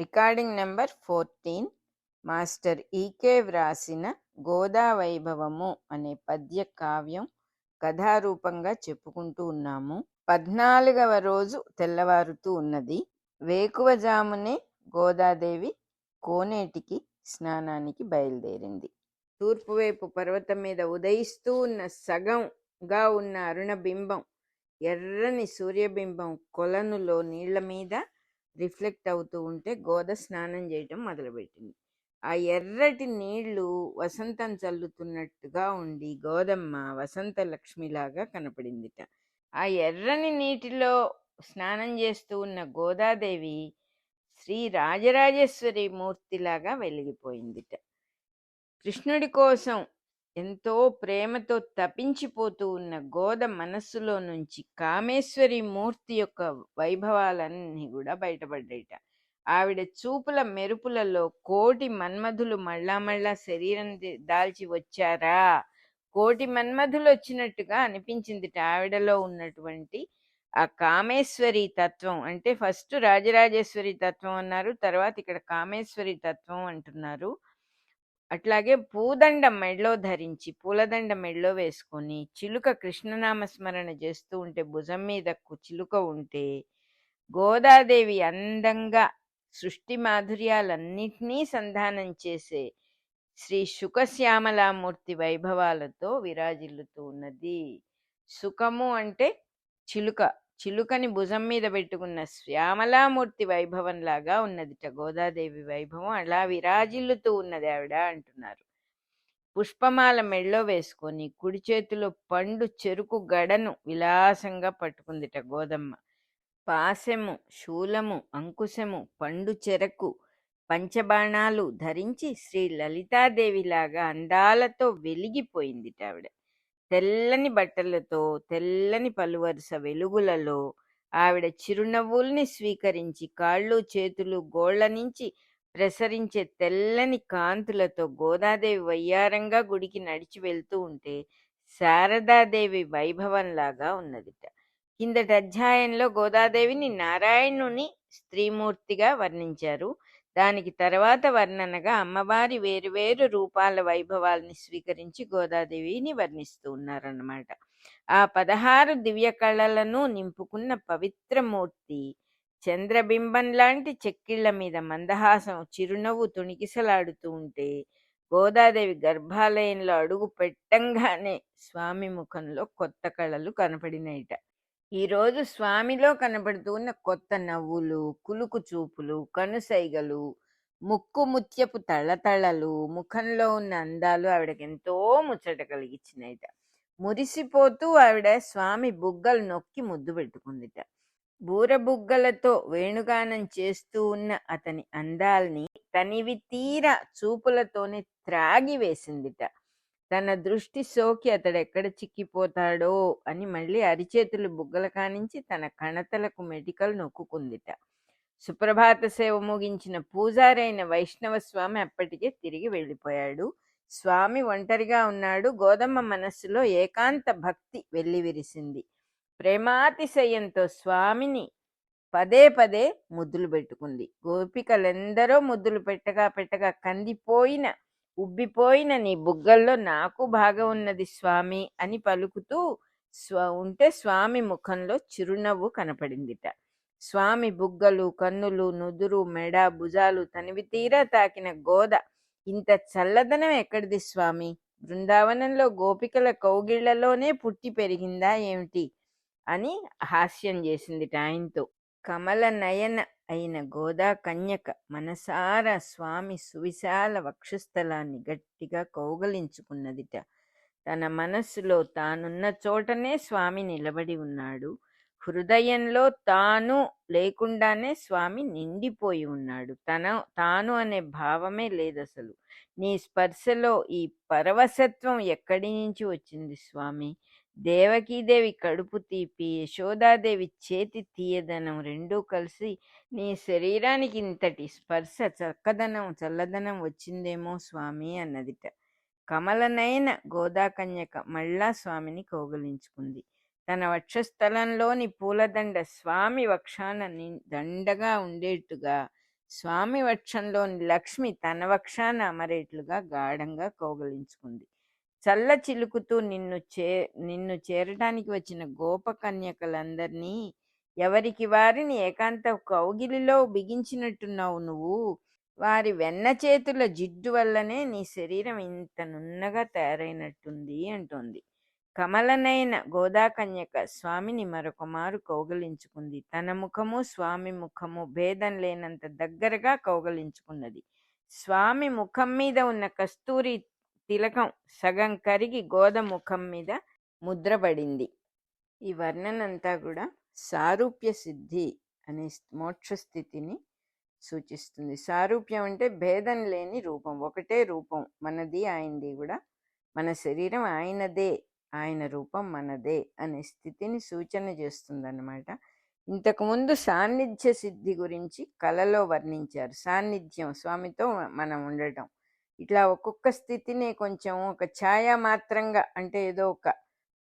Recording number 14 master ఈకే వ్రాసిన గోదా వైభవము అనే పద్య కావ్యం కథారూపంగా చెప్పుకుంటూ ఉన్నాము. 14వ రోజు తెల్లవారుతూ ఉన్నది. వేకువజామునే గోదాదేవి కోనేటికి స్నానానికి బయలుదేరింది. తూర్పువైపు పర్వతం మీద ఉదయిస్తూ ఉన్న సగంగా ఉన్న అరుణబింబం, ఎర్రని సూర్యబింబం కొలనులో నీళ్ల మీద రిఫ్లెక్ట్ అవుతూ ఉంటే గోద స్నానం చేయటం మొదలుపెట్టింది. ఆ ఎర్రటి నీళ్లు వసంతం చల్లుతున్నట్టుగా ఉండి గోదమ్మ వసంత లక్ష్మిలాగా కనపడిందిట. ఆ ఎర్రని నీటిలో స్నానం చేస్తూ ఉన్న గోదాదేవి శ్రీ రాజరాజేశ్వరి మూర్తిలాగా వెలిగిపోయిందిట. కృష్ణుడి కోసం ఎంతో ప్రేమతో తపించిపోతూ ఉన్న గోద మనస్సులో నుంచి కామేశ్వరి మూర్తి యొక్క వైభవాలన్నీ కూడా బయటపడ్డాయిట. ఆవిడ చూపుల మెరుపులలో కోటి మన్మధులు మళ్ళా మళ్ళా శరీరం దాల్చి వచ్చారా, కోటి మన్మధులు వచ్చినట్టుగా అనిపించిందిట. ఆవిడలో ఉన్నటువంటి ఆ కామేశ్వరి తత్వం, అంటే ఫస్ట్ రాజరాజేశ్వరి తత్వం అన్నారు, తర్వాత ఇక్కడ కామేశ్వరి తత్వం అంటున్నారు. అట్లాగే పూదండ మెడలో ధరించి, పూలదండ మెడలో వేసుకొని చిలుక కృష్ణనామ స్మరణ చేస్తూ ఉంటే, భుజం మీద చిలుక ఉంటే గోదాదేవి అందంగా సృష్టి మాధుర్యాలన్నిటినీ సంధానం చేసే శ్రీ శుకశ్యామలామూర్తి వైభవాలతో విరాజిల్లుతూ ఉన్నది. సుఖము అంటే చిలుక, చిలుకని భుజం మీద పెట్టుకున్న శ్యామలామూర్తి వైభవం లాగా ఉన్నదిట గోదాదేవి వైభవం. అలా విరాజిల్లుతూ ఉన్నది ఆవిడ అంటున్నారు. పుష్పమాల మెళ్ళో వేసుకొని కుడి చేతిలో పండు చెరుకు గడను విలాసంగా పట్టుకుందిట గోదమ్మ. పాశము, శూలము, అంకుశము, పండు చెరకు, పంచబాణాలు ధరించి శ్రీ లలితాదేవిలాగా అందాలతో వెలిగిపోయిందిట ఆవిడ. తెల్లని బట్టలతో తెల్లని పలువరుస వెలుగులలో ఆవిడ చిరునవ్వుల్ని స్వీకరించి కాళ్ళు చేతులు గోళ్ల నుంచి ప్రసరించే తెల్లని కాంతులతో గోదాదేవి వయ్యారంగా గుడికి నడిచి వెళ్తూ ఉంటే శారదాదేవి వైభవంలాగా ఉన్నదిట. కిందటి అధ్యాయంలో గోదాదేవిని నారాయణుని స్త్రీమూర్తిగా వర్ణించారు. దానికి తర్వాత వర్ణనగా అమ్మవారి వేరువేరు రూపాల వైభవాల్ని స్వీకరించి గోదాదేవిని వర్ణిస్తూ ఉన్నారన్నమాట. ఆ 16 దివ్య కళలను నింపుకున్న పవిత్రమూర్తి చంద్రబింబం లాంటి చెక్కిళ్ల మీద మందహాసం చిరునవ్వు తుణికిసలాడుతూ ఉంటే గోదాదేవి గర్భాలయంలో అడుగు పెట్టంగానే స్వామి ముఖంలో కొత్త కళలు కనపడినాయిట. ఈరోజు స్వామిలో కనబడుతూ ఉన్న కొత్త నవ్వులు, కులుకు చూపులు, కనుసైగలు, ముక్కు ముత్యపు తళతళలు, ముఖంలో ఉన్న అందాలు ఆవిడకి ఎంతో ముచ్చట కలిగించినాయిట. మురిసిపోతూ ఆవిడ స్వామి బుగ్గలు నొక్కి ముద్దు పెట్టుకుందిట. బూరబుగ్గలతో వేణుగానం చేస్తూ ఉన్న అతని అందాల్ని తనివి తీర చూపులతోనే త్రాగి వేసిందిట. తన దృష్టి సోకి అతడెక్కడ చిక్కిపోతాడో అని మళ్ళీ అరిచేతులు బుగ్గల కానించి తన కణతలకు మెడికల్ నొక్కుందిట. సుప్రభాత సేవ ముగించిన పూజారైన వైష్ణవ స్వామి అప్పటికే తిరిగి వెళ్ళిపోయాడు. స్వామి ఒంటరిగా ఉన్నాడు. గోదమ్మ మనస్సులో ఏకాంత భక్తి వెల్లివిరిసింది. ప్రేమాతిశయంతో స్వామిని పదే పదే ముద్దులు పెట్టుకుంది. గోపికలెందరో ముద్దులు పెట్టగా కందిపోయిన ఉబ్బిపోయిన నీ బుగ్గల్లో నాకు బాగా ఉన్నది స్వామి అని పలుకుతూ ఉంటే స్వామి ముఖంలో చిరునవ్వు కనపడిందిట. స్వామి బుగ్గలు, కన్నులు, నుదురు, మెడ, భుజాలు తనివి తీరా తాకిన గోద ఇంత చల్లదనం ఎక్కడిది స్వామి? బృందావనంలో గోపికల కౌగిళ్లలోనే పుట్టి పెరిగిందా ఏమిటి అని హాస్యం చేసిందిట ఆయనతో. కమల నయన అయిన గోదా కన్యక మనసారా స్వామి సువిశాల వక్షస్థలాన్ని గట్టిగా కౌగలించుకున్నదిట. తన మనస్సులో తానున్న చోటనే స్వామి నిలబడి ఉన్నాడు. హృదయంలో తాను లేకుండానే స్వామి నిండిపోయి ఉన్నాడు. తాను అనే భావమే లేదు అసలు. నీ స్పర్శలో ఈ పరవశత్వం ఎక్కడి నుంచి వచ్చింది స్వామి? దేవకీదేవి కడుపు తీపి, యశోదాదేవి చేతి తీయదనం రెండూ కలిసి నీ శరీరానికి ఇంతటి స్పర్శ, చక్కదనం, చల్లదనం వచ్చిందేమో స్వామి అన్నదిట. కమలనైన గోదాకన్యక మళ్ళా స్వామిని కౌగలించుకుంది. తన వక్షస్థలంలోని పూలదండ స్వామి వక్షాన దండగా ఉండేట్టుగా స్వామి వక్షంలోని లక్ష్మి తన వక్షాన అమరేట్లుగా గాఢంగా కౌగలించుకుంది. చల్ల చిలుకుతూ నిన్ను చేరటానికి వచ్చిన గోపకన్యకలందరినీ ఎవరికి వారిని ఏకాంత కౌగిలిలో బిగించినట్టున్నావు నువ్వు. వారి వెన్న చేతుల జిడ్డు వల్లనే నీ శరీరం ఇంత నున్నగా తయారైనట్టుంది అంటోంది. కమలనైన గోదాకన్యక స్వామిని మరొకమారు కౌగలించుకుంది. తన ముఖము స్వామి ముఖము భేదం లేనంత దగ్గరగా కౌగలించుకున్నది. స్వామి ముఖం మీద ఉన్న కస్తూరి తిలకం సగం కరిగి గోద ముఖం మీద ముద్రపడింది. ఈ వర్ణనంతా కూడా సారూప్య సిద్ధి అనే మోక్ష స్థితిని సూచిస్తుంది. సారూప్యం అంటే భేదం లేని రూపం, ఒకటే రూపం, మనది ఆయనది కూడా, మన శరీరం ఆయనదే, ఆయన రూపం మనదే అనే స్థితిని సూచన చేస్తుందన్నమాట. ఇంతకుముందు సాన్నిధ్య సిద్ధి గురించి కళలో వర్ణించారు. సాన్నిధ్యం స్వామితో మనం ఉండటం, ఇట్లా ఒక్కొక్క స్థితిని కొంచెం ఒక ఛాయా మాత్రంగా, అంటే ఏదో ఒక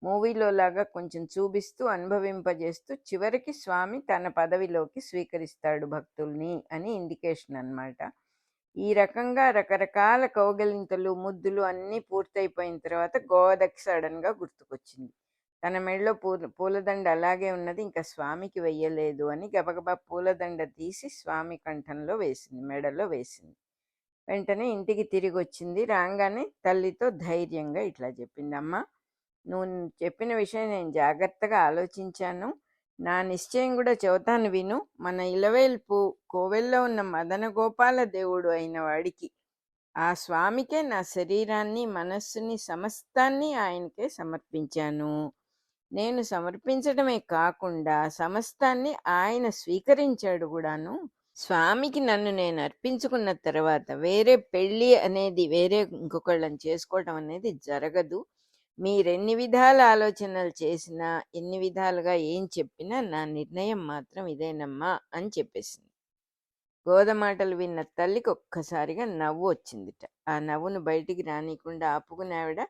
మూవీలో లాగా కొంచెం చూపిస్తూ అనుభవింపజేస్తూ చివరికి స్వామి తన పదవిలోకి స్వీకరిస్తాడు భక్తుల్ని అని ఇండికేషన్ అన్నమాట. ఈ రకంగా రకరకాల కౌగలింతలు ముద్దులు అన్నీ పూర్తయిపోయిన తర్వాత గోదకి సడన్గా గుర్తుకొచ్చింది. తన మెడలో పూలదండ అలాగే ఉన్నది, ఇంకా స్వామికి వెయ్యలేదు అని గబగబా పూలదండ తీసి స్వామి కంఠంలో వేసింది, మెడలో వేసింది. వెంటనే ఇంటికి తిరిగి వచ్చింది. రాగానే తల్లితో ధైర్యంగా ఇట్లా చెప్పింది, అమ్మ నువ్వు చెప్పిన విషయం నేను జాగ్రత్తగా ఆలోచించాను, నా నిశ్చయం కూడా చెబుతాను విను. మన ఇలవేల్పు కోవెల్లో ఉన్న మదన గోపాల దేవుడు అయిన వాడికి, ఆ స్వామికే నా శరీరాన్ని మనస్సుని సమస్తాన్ని ఆయనకే సమర్పించాను. నేను సమర్పించడమే కాకుండా సమస్తాన్ని ఆయన స్వీకరించాడు కూడాను. స్వామికి నన్ను నేను అర్పించుకున్న తర్వాత వేరే పెళ్ళి అనేది, వేరే ఇంకొకళ్ళని చేసుకోవటం అనేది జరగదు. మీరెన్ని విధాల ఆలోచనలు చేసినా, ఎన్ని విధాలుగా ఏం చెప్పినా నా నిర్ణయం మాత్రం ఇదేనమ్మా అని చెప్పేసింది. గోదమాటలు విన్న తల్లికి ఒక్కసారిగా నవ్వు వచ్చిందిట. ఆ నవ్వును బయటికి రానియకుండా ఆపుకుని ఆవిడ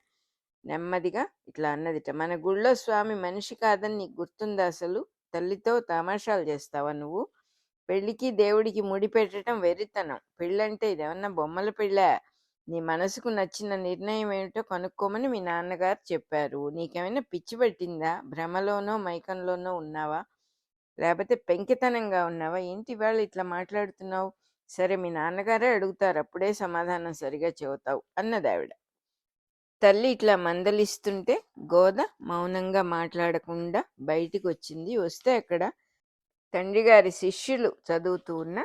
నెమ్మదిగా ఇట్లా అన్నదిట, మన గుళ్ళో స్వామి మనిషి కాదని నీకు గుర్తుందా? అసలు తల్లితో తమాషాలు చేస్తావా నువ్వు? పెళ్ళికి దేవుడికి ముడి పెట్టడం వెర్రితనం. పెళ్ళంటే ఇదేమన్నా బొమ్మల పెళ్ళా? నీ మనసుకు నచ్చిన నిర్ణయం ఏమిటో కనుక్కోమని మీ నాన్నగారు చెప్పారు. నీకేమైనా పిచ్చి పట్టిందా? భ్రమలోనో మైకంలోనో ఉన్నావా? లేకపోతే పెంకితనంగా ఉన్నావా? ఏంటి ఇవాళ ఇట్లా మాట్లాడుతున్నావు? సరే మీ నాన్నగారే అడుగుతారు, అప్పుడే సమాధానం సరిగా చెబుతావు అన్నది ఆవిడ. తల్లి ఇట్లా మందలిస్తుంటే గోద మౌనంగా మాట్లాడకుండా బయటికి వచ్చింది. వస్తే అక్కడ తండ్రి గారి శిష్యులు చదువుతూ ఉన్న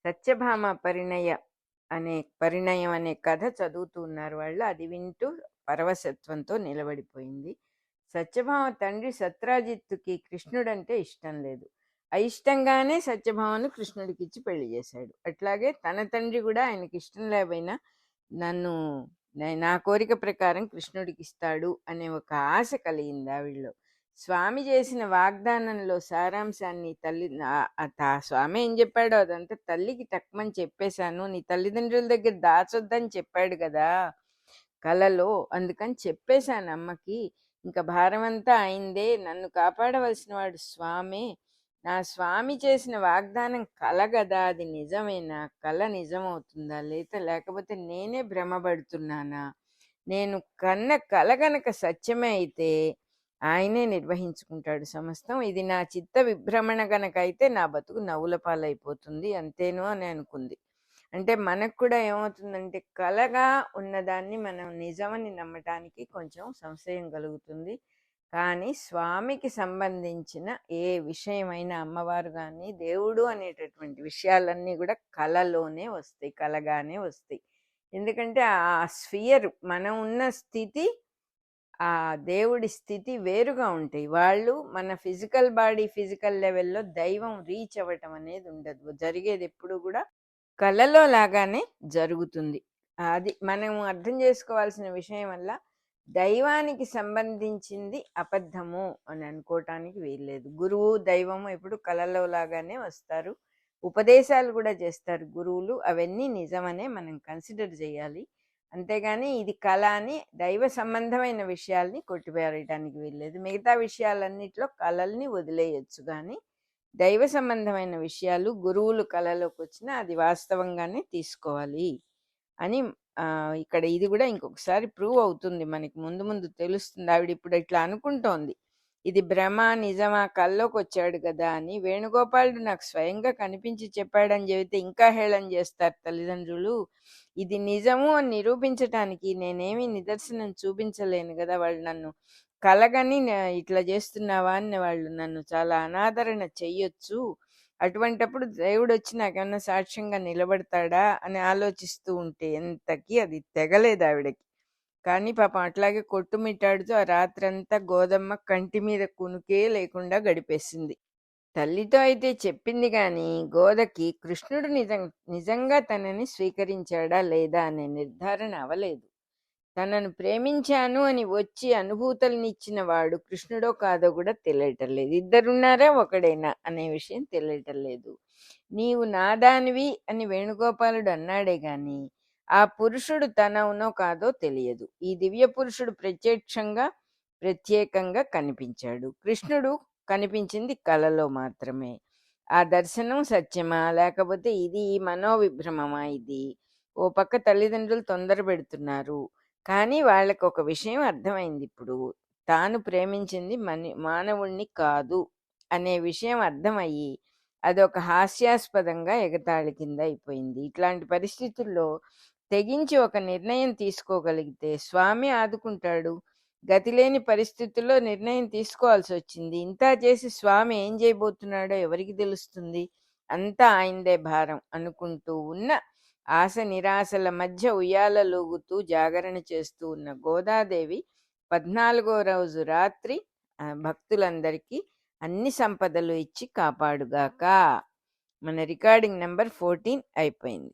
సత్యభామ పరిణయం అనే కథ చదువుతూ ఉన్నారు వాళ్ళు. అది వింటూ పరవశత్వంతో నిలబడిపోయింది. సత్యభామ తండ్రి సత్రాజిత్తుకి కృష్ణుడంటే ఇష్టం లేదు. అయిష్టంగానే సత్యభామను కృష్ణుడికి ఇచ్చి పెళ్లి చేశాడు. అట్లాగే తన తండ్రి కూడా ఆయనకి ఇష్టం లేకపోయినా నా కోరిక ప్రకారం కృష్ణుడికి ఇస్తాడు అనే ఒక ఆశ కలిగింది ఆవిడలో. స్వామి చేసిన వాగ్దానంలో సారాంశాన్ని స్వామి ఏం చెప్పాడో అదంతా తల్లికి తక్కువని చెప్పేశాను. నీ తల్లిదండ్రుల దగ్గర దాచొద్దని చెప్పాడు కదా కలలో, అందుకని చెప్పేశాను అమ్మకి. ఇంకా భారం అంతా అయిందే, నన్ను కాపాడవలసిన వాడు స్వామే. నా స్వామి చేసిన వాగ్దానం కల కదా, అది నిజమేనా? కల నిజమవుతుందా? లేకపోతే నేనే భ్రమపడుతున్నానా? నేను కన్న కల గనక సత్యమే అయితే ఆయనే నిర్వహించుకుంటాడు సమస్తం. ఇది నా చిత్త విభ్రమణ గనక అయితే నా బతుకు నవ్వుల పాలైపోతుంది అంతేను అని అనుకుంది. అంటే మనకు కూడా ఏమవుతుందంటే కలగా ఉన్నదాన్ని మనం నిజమని నమ్మటానికి కొంచెం సంశయం కలుగుతుంది. కానీ స్వామికి సంబంధించిన ఏ విషయమైనా అమ్మవారు కానీ దేవుడు అనేటటువంటి విషయాలన్నీ కూడా కలలోనే వస్తాయి, కలగానే వస్తాయి. ఎందుకంటే ఆ స్ఫియర్, మనం ఉన్న స్థితి, ఆ దేవుడి స్థితి వేరుగా ఉంటాయి. వాళ్ళు మన ఫిజికల్ బాడీ ఫిజికల్ లెవెల్లో దైవం రీచ్ అవ్వటం అనేది ఉండదు. జరిగేది ఎప్పుడు కూడా కళలో లాగానే జరుగుతుంది. అది మనం అర్థం చేసుకోవాల్సిన విషయం వల్ల దైవానికి సంబంధించింది అబద్ధము అని అనుకోవటానికి వీల్లేదు. గురువు దైవము ఎప్పుడు కళలో లాగానే వస్తారు, ఉపదేశాలు కూడా చేస్తారు గురువులు, అవన్నీ నిజమనే మనం కన్సిడర్ చేయాలి. అంతేగాని ఇది కళ అని దైవ సంబంధమైన విషయాల్ని కొట్టివేయడానికి వీల్లేదు. మిగతా విషయాలన్నిట్లో కళల్ని వదిలేయచ్చు, కానీ దైవ సంబంధమైన విషయాలు గురువులు కలలోకి వచ్చినా అది వాస్తవంగానే తీసుకోవాలి అని ఇక్కడ ఇది కూడా ఇంకొకసారి ప్రూవ్ అవుతుంది. మనకి ముందు ముందు తెలుస్తుంది. ఆవిడ ఇప్పుడు ఇట్లా అనుకుంటోంది. ఇది భ్రమ, నిజమా, కల్లోకొచ్చాడు గదా అని. వేణుగోపాలుడు నాకు స్వయంగా కనిపించి చెప్పాడని చెబితే ఇంకా హేళన చేస్తారు తల్లిదండ్రులు. ఇది నిజము అని నిరూపించటానికి నేనేమి నిదర్శనం చూపించలేను గదా! వాళ్ళు నన్ను కలగని ఇట్లా చేస్తున్నావా అని వాళ్ళు నన్ను చాలా అనాదరణ చెయ్యొచ్చు. అటువంటప్పుడు దేవుడొచ్చి నాకేమన్నా సాక్ష్యంగా నిలబడతాడా అని ఆలోచిస్తూ ఉంటే ఎంతకీ అది తెగలేదు ఆవిడకి. కానీ పాపం అట్లాగే కొట్టుమిట్టాడుతూ ఆ రాత్రంతా గోదమ్మ కంటి మీద కునుకే లేకుండా గడిపేసింది. తల్లితో అయితే చెప్పింది గాని గోదకి కృష్ణుడు నిజంగా తనని స్వీకరించాడా లేదా అనే నిర్ధారణ అవలేదు. తనను ప్రేమించాను అని వచ్చి అనుభూతులనిచ్చిన వాడు కృష్ణుడో కాదో కూడా తెలియటం లేదు. ఇద్దరున్నారా ఒకడేనా అనే విషయం తెలియటం లేదు. నీవు నాదానివి అని వేణుగోపాలుడు అన్నాడే గాని ఆ పురుషుడు తనవునో కాదో తెలియదు. ఈ దివ్య పురుషుడు ప్రత్యేకంగా కనిపించాడు. కృష్ణుడు కనిపించింది కలలో మాత్రమే. ఆ దర్శనం సత్యమా లేకపోతే ఇది మనోవిభ్రమమా? ఇది ఓ పక్క తల్లిదండ్రులు తొందర పెడుతున్నారు. కానీ వాళ్ళకి ఒక విషయం అర్థమైంది ఇప్పుడు. తాను ప్రేమించింది మానవుణ్ణి కాదు అనే విషయం అర్థమయ్యి అదొక హాస్యాస్పదంగా ఎగతాళి కింద అయిపోయింది. ఇట్లాంటి పరిస్థితుల్లో తెగించి ఒక నిర్ణయం తీసుకోగలిగితే స్వామి ఆదుకుంటాడు. గతిలేని పరిస్థితుల్లో నిర్ణయం తీసుకోవాల్సి వచ్చింది. ఇంతా చేసి స్వామి ఏం చేయబోతున్నాడో ఎవరికి తెలుస్తుంది? అంతా ఆయనదే భారం అనుకుంటూ ఉన్న ఆశ నిరాశల మధ్య ఉయ్యాలలూగుతూ జాగరణ చేస్తూ ఉన్న గోదాదేవి 14వ రోజు రాత్రి భక్తులందరికీ అన్ని సంపదలు ఇచ్చి కాపాడుగాక. మన రికార్డింగ్ నెంబర్ 14 అయిపోయింది.